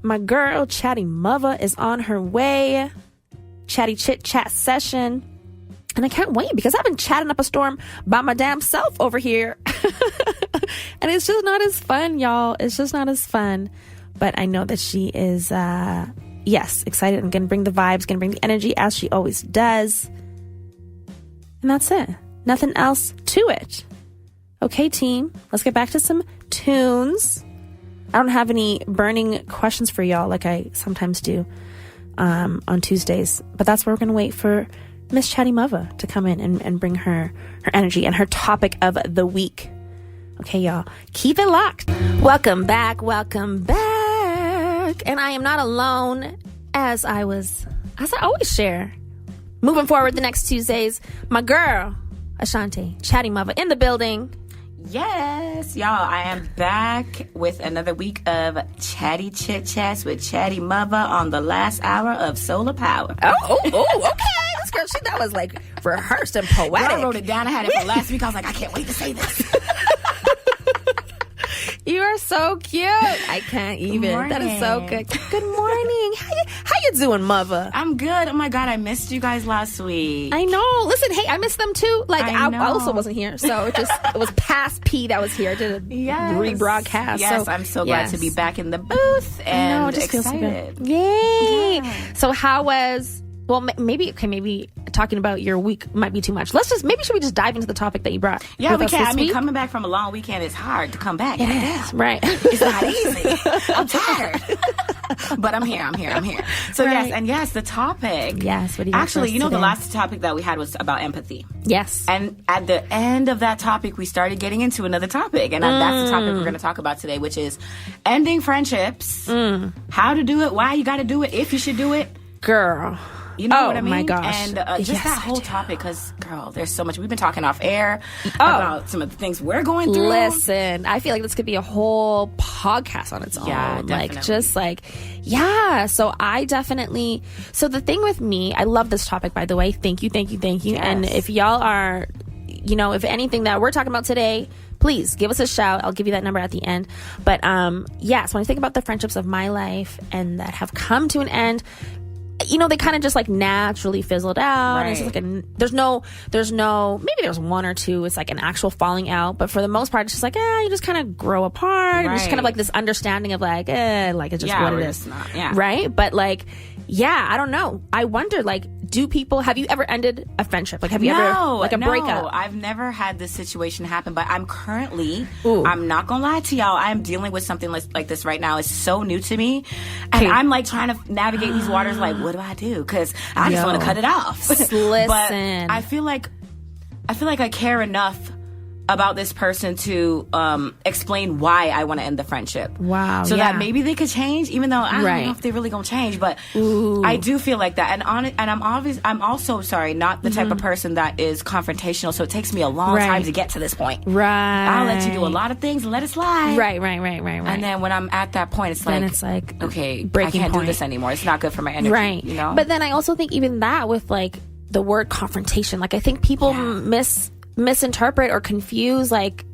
My girl, Chatty Mother, is on her way. Chatty Chit Chat session. And I can't wait because I've been chatting up a storm by my damn self over here. And it's just not as fun, y'all. It's just not as fun. But I know that she is, excited and going to bring the vibes, going to bring the energy as she always does. And that's it. Nothing else to it. Okay, team, let's get back to some tunes. I don't have any burning questions for y'all like I sometimes do on Tuesdays. But that's where we're going to wait for Miss Chatty Mother to come in and bring her energy and her topic of the week. Okay, y'all, keep it locked. Welcome back. And I am not alone, as I always share. Moving forward the next Tuesdays, my girl, Ashanti, Chatty Mother in the building. Yes, y'all, I am back with another week of Chatty Chit Chats with Chatty Mother on the last hour of Soular Power. Oh, okay. This girl, that was like rehearsed and poetic. I wrote it down. I had it for last week. I was like, I can't wait to say this. You are so cute. I can't even. That is so good. Good morning. How you doing, Mother? I'm good. Oh my God, I missed you guys last week. I know. Listen, hey, I missed them too. Like I also wasn't here, so it was past P that was here. I did a rebroadcast. Yes, so, I'm so glad to be back in the booth and I know, it just excited. Feels so good. Yay! Yeah. So how was? Well, maybe talking about your week might be too much. Should we just dive into the topic that you brought? Yeah, we can. I mean, coming back from a long weekend is hard to come back. It is, right. It's not easy. I'm tired. But I'm here. So right. yes, the topic. Yes, what do you actually, the last topic that we had was about empathy. Yes. And at the end of that topic, we started getting into another topic. And that's the topic we're going to talk about today, which is ending friendships, how to do it, why you got to do it, if you should do it. Girl. You know what I mean? Oh my gosh. And just that whole topic, because, girl, there's so much. We've been talking off air about some of the things we're going through. Listen, I feel like this could be a whole podcast on its own. Yeah, definitely. So I definitely, so the thing with me, I love this topic, by the way. Thank you. Yes. And if y'all are, if anything that we're talking about today, please give us a shout. I'll give you that number at the end. But so when I think about the friendships of my life and that have come to an end, they kind of just like naturally fizzled out. Right. It's just like there's no, maybe there's one or two. It's like an actual falling out, but for the most part, it's just like, you just kind of grow apart. Right. And just kind of like this understanding of like it's just what it is. Right. But like, I don't know. I wonder, like, have you ever ended a friendship? Like, have you ever, like, a breakup? I've never had this situation happen, but I'm currently, I'm not gonna lie to y'all, I'm dealing with something like this right now. It's so new to me. And I'm like trying to navigate these waters, like, what do I do? Because I just want to cut it off. Listen. But I feel like I care enough about this person to explain why I want to end the friendship. Wow. So that maybe they could change, even though I don't know if they're really gonna change. But I do feel like that. And I'm also not the type of person that is confrontational. So it takes me a long time to get to this point. Right. I'll let you do a lot of things and let it slide. Right. And then when I'm at that point, it's like okay, I can't do this anymore. It's not good for my energy. Right. But then I also think even that with like the word confrontation, like I think people misinterpret or confuse like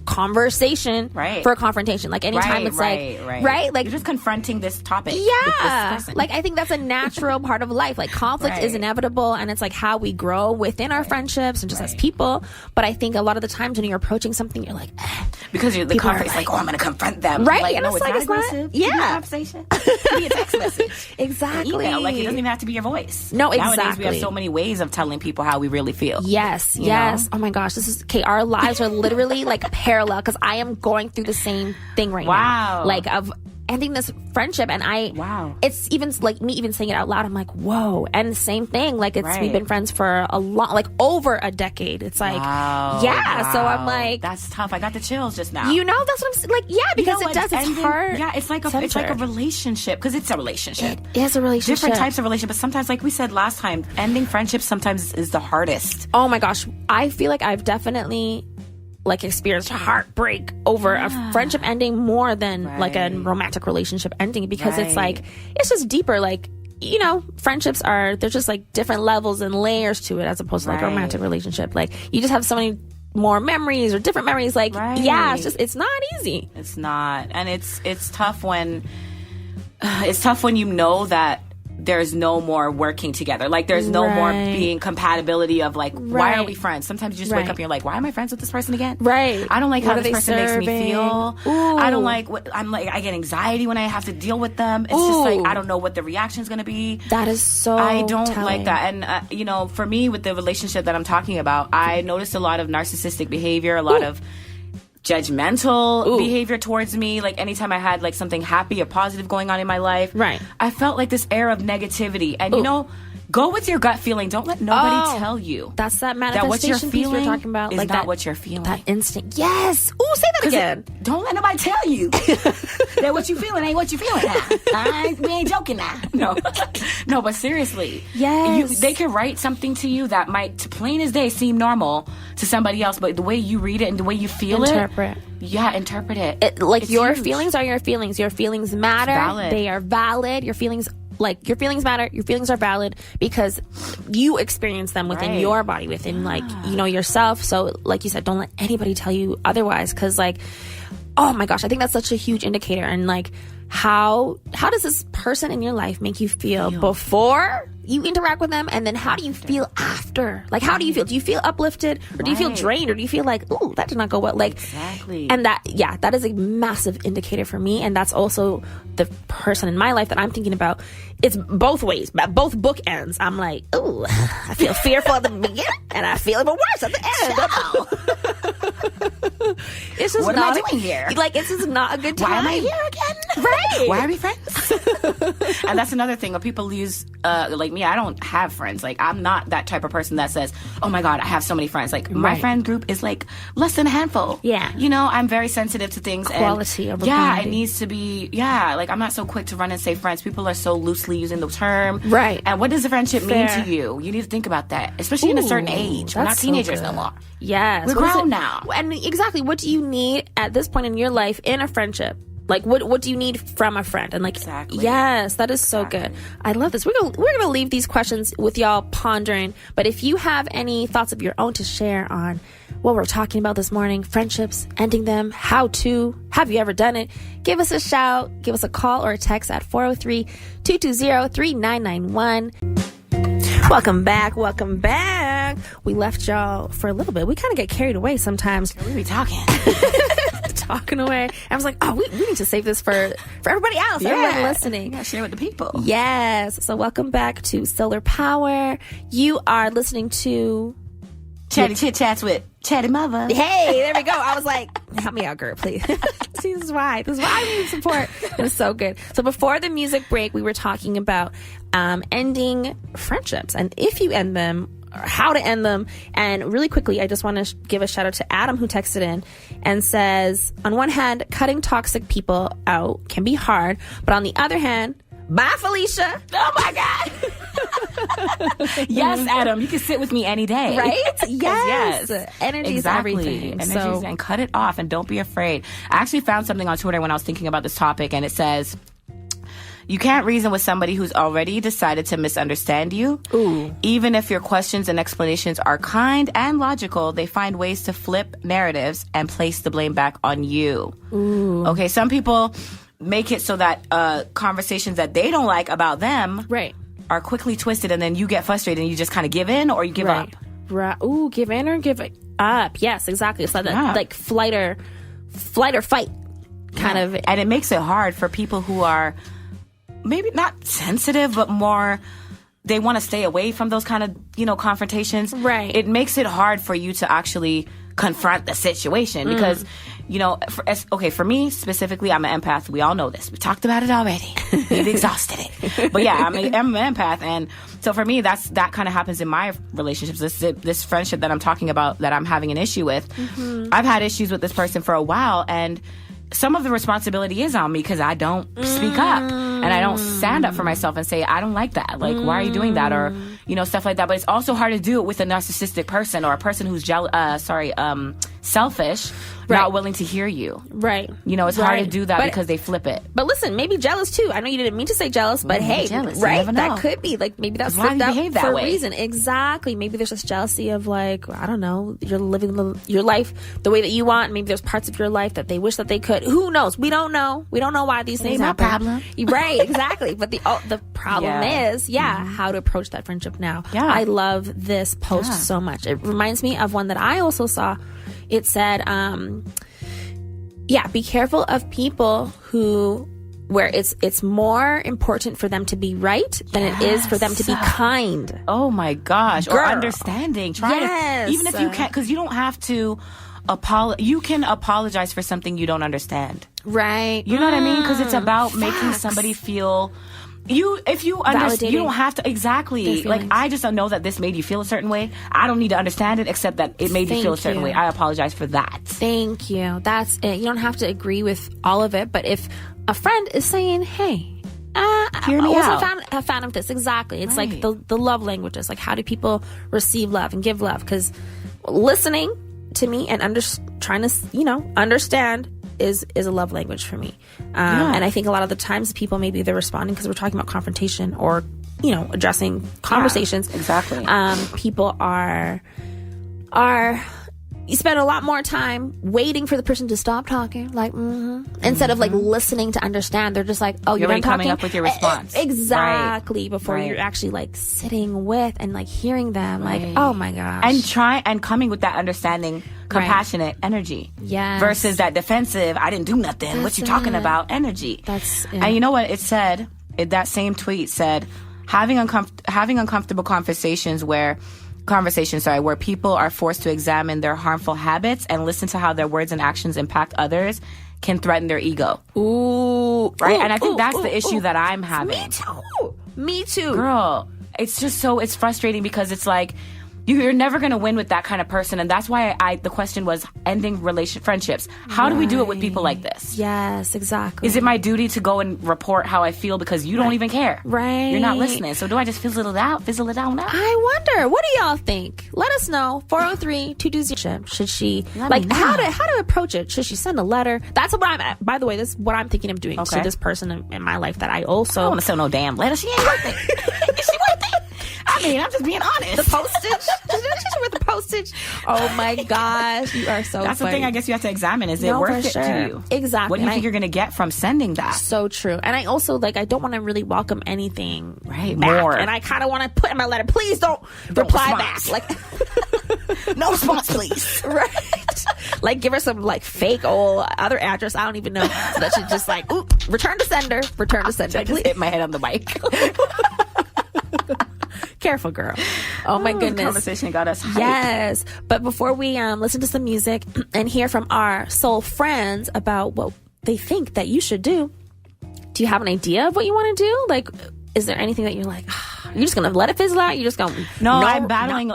conversation for a confrontation. Like anytime it's like you're just confronting this topic. Yeah, with this like I think that's a natural part of life. Like conflict is inevitable, and it's like how we grow within our friendships and just as people. But I think a lot of the times when you're approaching something, you're like because the conflict is like, I'm going to confront them. Right, like, and no, it's not aggressive. Yeah, it be a conversation. It be a text message. Exactly. Email. Like it doesn't even have to be your voice. No, exactly. Nowadays we have so many ways of telling people how we really feel. Yes. You know? Oh my gosh, this is okay. Our lives are literally like parallel because I am going through the same thing right now. Like of ending this friendship, and it's even like me even saying it out loud. I'm like, whoa. And the same thing. Like we've been friends for a long, like over a decade. It's like, So I'm like, that's tough. I got the chills just now. That's what I'm like. Yeah, because it does. It's hard. Yeah, it's like a relationship because it's a relationship. It is a relationship. Different types of relationship, but sometimes, like we said last time, ending friendships sometimes is the hardest. Oh my gosh, I feel like I've definitely like experienced heartbreak over a friendship ending more than like a romantic relationship ending because it's like it's just deeper. Like friendships there's just like different levels and layers to it as opposed to like a romantic relationship. Like you just have so many more memories or different memories. Like it's not easy. It's not, and it's tough when it's tough when you know that there's no more working together. Like, there's no more being compatibility of, like, why are we friends? Sometimes you just wake up and you're like, why am I friends with this person again? Right. I don't like how this person makes me feel. Ooh. I don't like what I get anxiety when I have to deal with them. It's just like, I don't know what the reaction is going to be. That is so I don't telling. like that. And, you know, for me, with the relationship that I'm talking about, I noticed a lot of narcissistic behavior, a lot of judgmental behavior towards me. Like, anytime I had like something happy or positive going on in my life, I felt like this air of negativity. And you know, go with your gut feeling. Don't let nobody tell you that's that manifestation piece we're talking about. Is like not that, what you're feeling. That instinct. Yes. Ooh, say that again. Don't let nobody tell you that what you feeling ain't what you feeling now. We ain't joking now. No, but seriously. Yes. They can write something to you that might, plain as day, seem normal to somebody else, but the way you read it and the way you feel interpret it. Like, it's your huge. feelings are your feelings. Your feelings matter. Valid. They are valid. Your feelings matter. Your feelings are valid because you experience them within your body, within like, you know, yourself. So like you said, don't let anybody tell you otherwise. Cause like, oh my gosh, I think that's such a huge indicator. And like, how does this person in your life make you feel before you interact with them, and then how do you feel after? Like, how do you feel? Do you feel uplifted, or do you feel drained, or do you feel like, oh, that did not go well? Like, exactly. And that is a massive indicator for me, and that's also the person in my life that I'm thinking about. It's both ways, both bookends. I'm like, oh, I feel fearful at the beginning, and I feel even worse at the end. It's just what am I doing here? Like, it's just not a good time. Why am I here again? Right? Why are we friends? And that's another thing. When people use, like me, I don't have friends. Like, I'm not that type of person that says, oh my God, I have so many friends. Like, my friend group is like less than a handful. Yeah. You know, I'm very sensitive to things. Quality over quantity. quantity. It needs to be, like, I'm not so quick to run and say friends. People are so loosely using the term. Right. And what does a friendship mean to you? You need to think about that, especially in a certain age. We're not teenagers no more. Yes. We're grown now. And exactly, what do you need at this point in your life in a friendship? Like, what do you need from a friend? And like, yes, that is so good. I love this. We're gonna leave these questions with y'all pondering. But if you have any thoughts of your own to share on what we're talking about this morning, friendships, ending them, how to, have you ever done it? Give us a shout, give us a call or a text at 403-220-3991. Welcome back. We left y'all for a little bit. We kind of get carried away sometimes. We be talking. Talking away. I was like, oh, we need to save this for everybody else, everyone listening. Yeah, share with the people. Yes. So welcome back to Solar Power. You are listening to Chatty Chit Chats with Chatty Mother. Hey, there we go. I was like, help me out, girl, please. See, this is why I need support. It was so good. So before the music break, we were talking about ending friendships and if you end them, or how to end them. And really quickly, I just want to give a shout out to Adam, who texted in and says, on one hand, cutting toxic people out can be hard, but on the other hand, bye, Felicia. Oh my God. Yes, Adam, you can sit with me any day. Right? Yes. Energy is everything. And cut it off and don't be afraid. I actually found something on Twitter when I was thinking about this topic, and it says, you can't reason with somebody who's already decided to misunderstand you. Ooh. Even if your questions and explanations are kind and logical, they find ways to flip narratives and place the blame back on you. Ooh. Okay, some people make it so that conversations that they don't like about them are quickly twisted, and then you get frustrated and you just kind of give in or you give up. Right. Ooh, give in or give up. Yes, exactly. It's like that, like flight or fight kind of. And it makes it hard for people who are maybe not sensitive, but more, they want to stay away from those kind of, confrontations. Right. It makes it hard for you to actually confront the situation because, for me specifically, I'm an empath. We all know this. We talked about it already. We've exhausted it. But yeah, I'm an empath. And so for me, that kind of happens in my relationships. This friendship that I'm talking about that I'm having an issue with. Mm-hmm. I've had issues with this person for a while, and some of the responsibility is on me because I don't speak up and I don't stand up for myself and say, I don't like that. Like, why are you doing that? Or, stuff like that. But it's also hard to do it with a narcissistic person or a person who's selfish, not willing to hear you. Right. It's hard to do that because they flip it. But listen, maybe jealous too. I know you didn't mean to say jealous, but hey, jealous. Right? That could be. Like, maybe that's flipped out for a way. reason. Exactly. Maybe there's this jealousy of like, I don't know, you're living your life the way that you want. Maybe there's parts of your life that they wish that they could. Who knows? We don't know. We don't know why these things happen. Problem. Right. Right, exactly. But the problem is, how to approach that friendship now. Yeah. I love this post so much. It reminds me of one that I also saw. It said, be careful of people where it's more important for them to be right than it is for them to be kind. Oh my gosh. Girl. Or understanding. Try to, even if you can't, because you don't have to you can apologize for something you don't understand. Right. You know what I mean? Because it's about making somebody feel... If you understand, you don't have to exactly. Like, I just don't know that this made you feel a certain way. I don't need to understand it, except that it made you feel a certain way. I apologize for that. Thank you. That's it. You don't have to agree with all of it, but if a friend is saying, "Hey, hear me out," a fan of this. Exactly. It's like the love languages. Like, how do people receive love and give love? Because listening to me and trying to understand is a love language for me. And I think a lot of the times people, maybe they're responding because we're talking about confrontation or, addressing conversations. Yeah, exactly. People are you spend a lot more time waiting for the person to stop talking, like, instead of like listening to understand. They're just like, oh, you're done coming talking? Up with your response. Exactly. Right. Before you're actually like sitting with and like hearing them, like, oh my gosh. And coming with that understanding, compassionate energy. Yes. Versus that defensive, I didn't do nothing. What you talking about energy. And you know what it said? That same tweet said, having uncomfortable conversations where people are forced to examine their harmful habits and listen to how their words and actions impact others can threaten their ego. Ooh. Right? And I think that's the issue that I'm having. Me too. Girl, it's just it's frustrating because it's like, you're never going to win with that kind of person. And that's why the question was ending friendships. How do we do it with people like this? Yes, exactly. Is it my duty to go and report how I feel because you don't even care? Right. You're not listening. So do I just fizzle it out now? I wonder. What do y'all think? Let us know. 403-220. Should she, how to approach it? Should she send a letter? That's what I'm at. By the way, this is what I'm thinking of doing to this person in my life that I also... I don't want to send no damn letter. She ain't worth it. Is she worth it? I mean, I'm just being honest. The postage? She's worth the postage. Oh my gosh, you are so That's funny. The thing I guess you have to examine. Is it worth it to you? Exactly. What do you think you're going to get from sending that? So true. And I also, I don't want to really welcome anything back. More. And I kind of want to put in my letter, please don't reply back. No response, please. Right. Give her some, fake old other address. I don't even know. So that she just return to sender. Return to sender. I just hit my head on the mic. Careful, girl. Oh my goodness. Conversation got us hyped. Yes. But before we listen to some music and hear from our soul friends about what they think that you should do you have an idea of what you want to do? Is there anything that you're like, you're just going to let it fizzle out? You're just going to... No, I'm battling.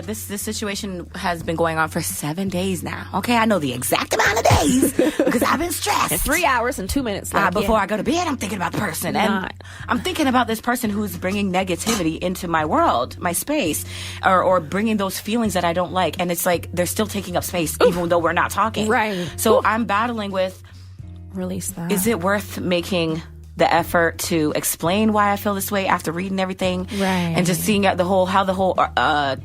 This situation has been going on for 7 days now. Okay, I know the exact amount of days because I've been stressed. And 3 hours and 2 minutes. Before I go to bed, I'm thinking about the person. And I'm thinking about this person who's bringing negativity into my world, my space, or bringing those feelings that I don't like. And it's like they're still taking up space even though we're not talking. Right. So I'm battling with... Release that. Is it worth making the effort to explain why I feel this way after reading everything, and just seeing how the whole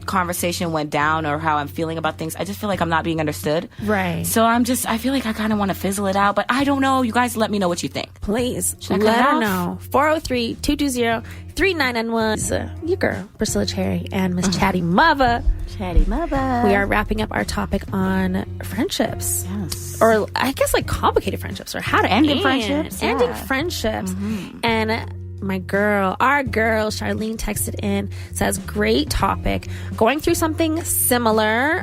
conversation went down, or how I'm feeling about things? I just feel like I'm not being understood. Right. So I feel like I kind of want to fizzle it out, but I don't know. You guys, let me know what you think. Please let her know. 403-220-3991. Your girl Priscilla Cherry and Miss Chatty Mother. Chatty Mother. We are wrapping up our topic on friendships. Yes. Or I guess complicated friendships, or how to end friendships. Ending friendships. And our girl Charlene texted in, says, great topic. Going through something similar.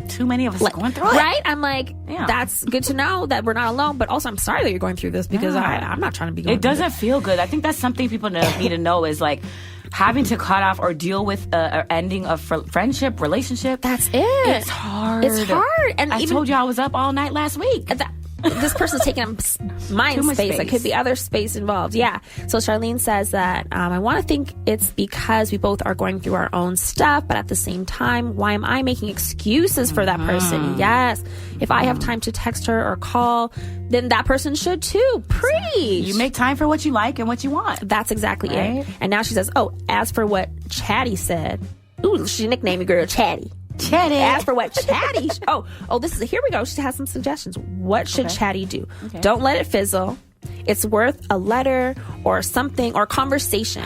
Too many of us going through it. Right? I'm like, that's good to know that we're not alone, but also I'm sorry that you're going through this, because I'm not trying to be going through this. It doesn't feel good. I think that's something people need to know is having to cut off or deal with an ending of friendship, relationship. That's it. It's hard. And I told you I was up all night last week. This person's taking up mind space. There could be other space involved. Yeah. So Charlene says that I want to think it's because we both are going through our own stuff, but at the same time, why am I making excuses for that person? Yes. If I have time to text her or call, then that person should too. Preach. You make time for what you like and what you want. That's exactly it. And now she says, as for what Chatty said, she nicknamed me girl Chatty. Chatty. As for what Chatty... here we go. She has some suggestions. What should Chatty do? Don't let it fizzle. it's worth a letter or something or conversation.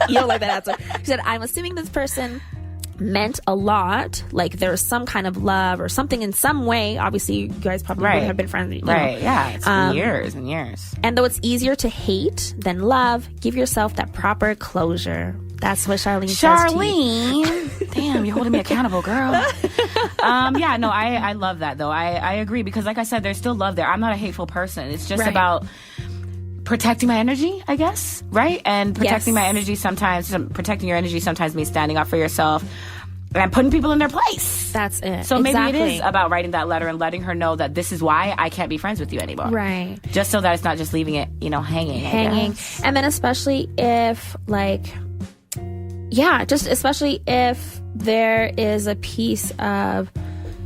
You don't like that answer. She said, I'm assuming this person meant a lot, like there's some kind of love or something in some way. Obviously you guys probably would have been friends, right? Yeah, it's been years and years. And though it's easier to hate than love, give yourself that proper closure. That's what Charlene says to you. Damn, you're holding me accountable, girl. Yeah, no, I love that though. I agree, because like I said, there's still love there. I'm not a hateful person. It's just about protecting my energy, I guess, right? And protecting my energy sometimes, protecting your energy sometimes means standing up for yourself and putting people in their place. That's it. So maybe it is about writing that letter and letting her know that this is why I can't be friends with you anymore. Right. Just so that it's not just leaving it, hanging. And then especially if, especially if there is a piece of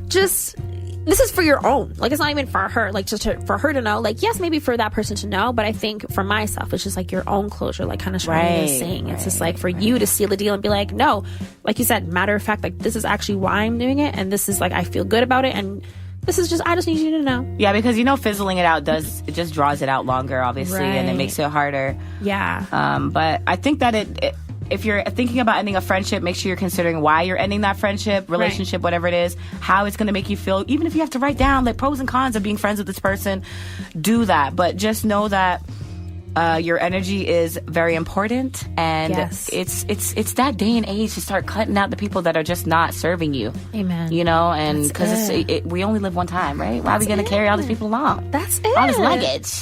just... This is for your own. Like, it's not even for her. Like, just for her to know. Like, yes, maybe for that person to know. But I think for myself, it's just like your own closure. Like, kind of Charlene is saying. It's just like for you to seal the deal and be like, no. Like you said, matter of fact, like, this is actually why I'm doing it. And this is like, I feel good about it. And this is just, I just need you to know. Yeah, because, fizzling it out it just draws it out longer, obviously. And it makes it harder. Yeah. But I think that if you're thinking about ending a friendship, make sure you're considering why you're ending that friendship, relationship, whatever it is, how it's going to make you feel. Even if you have to write down like pros and cons of being friends with this person, do that. But just know that your energy is very important, and it's that day and age to start cutting out the people that are just not serving you. Amen. And because we only live one time, right? Why are we going to carry all these people along? That's it. All this luggage.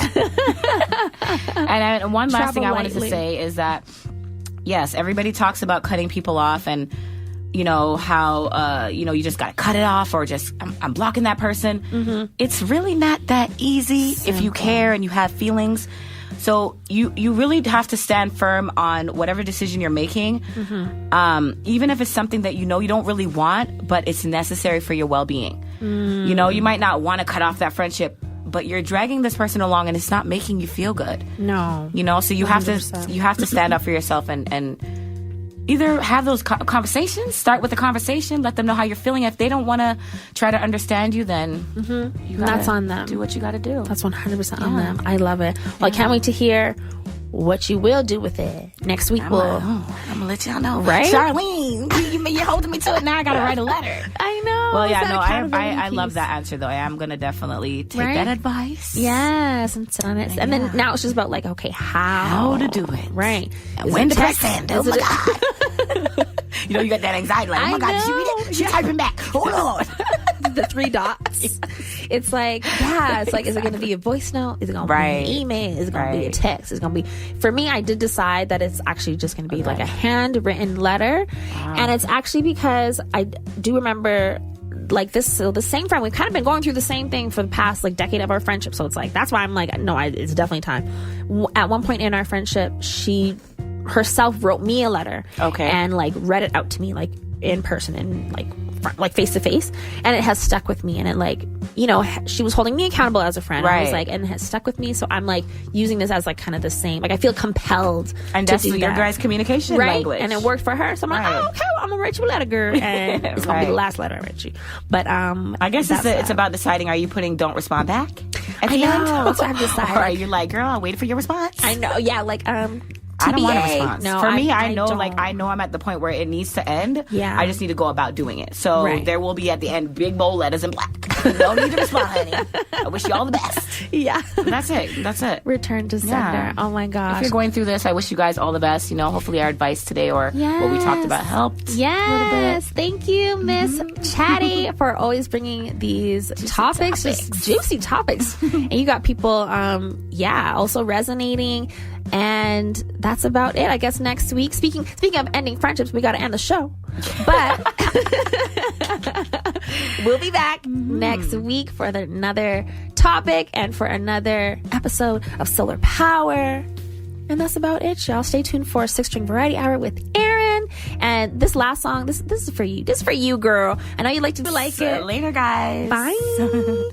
And one last thing I wanted to say is that, yes, everybody talks about cutting people off and, how, you just got to cut it off or just, I'm blocking that person. Mm-hmm. It's really not that easy if you care and you have feelings. So you really have to stand firm on whatever decision you're making, even if it's something that you don't really want, but it's necessary for your well-being. Mm. You might not want to cut off that friendship, but you're dragging this person along and it's not making you feel good. No. So you 100%. have to stand up for yourself and either have those conversations, start with a conversation, let them know how you're feeling. If they don't want to try to understand you, then that's on them. Do what you got to do. That's 100% on them. I love it. Well, I can't wait to hear what you will do with it. Next week, I'm gonna let y'all know. Right? Charlene, you're holding me to it. Now I gotta write a letter. I know. Well, yeah, no, I love that answer, though. I am gonna definitely take that advice. Yes, and sit on it. And then now it's just about, like, okay, how to do it. Right. And when to press send. Oh, my God. You got that anxiety, like, oh, my God, did she read it? She's typing back. Hold on. The 3 dots. It's like, is it going to be a voice note? Is it going to be an email? Is it going to be a text? It's going to be, for me, I did decide that it's actually just going to be like a handwritten letter. Wow. And it's actually because I do remember like this, so the same friend, we've kind of been going through the same thing for the past like decade of our friendship. So it's like, that's why I'm like, no, it's definitely time. At one point in our friendship, she herself wrote me a letter. Okay. And like read it out to me, like in person and like face to face, and it has stuck with me. And it like, she was holding me accountable as a friend. Right. I was like, and it has stuck with me. So I'm like using this as like kind of the same. Like I feel compelled. And that's your guys' communication language. And it worked for her. So I'm like, oh, okay, well, I'm gonna write you a letter, girl. And it's gonna be the last letter I write you. But I guess it's about deciding. Are you putting "don't respond back" at the end? That's what I've decided. Or are you like, girl, I'll wait for your response? I know. Yeah. Like I don't want a response. No, for me, I know I'm at the point where it needs to end. Yeah. I just need to go about doing it. So there will be at the end big bold letters in black. No need to respond, honey. I wish you all the best. Yeah. That's it. Return to sender. Yeah. Oh my gosh. If you're going through this, I wish you guys all the best. Hopefully our advice today or what we talked about helped. Yes. Thank you, Miss Chatty, for always bringing these topics. Just juicy topics. And you got people, also resonating. And that's about it. I guess next week, speaking of ending friendships, we got to end the show. But we'll be back next week for another topic and for another episode of Solar Power. And that's about it, y'all. Stay tuned for 6-String Variety Hour with Aaron. And this last song, this is for you. This is for you, girl. I know you like to like it. Later, guys. Bye.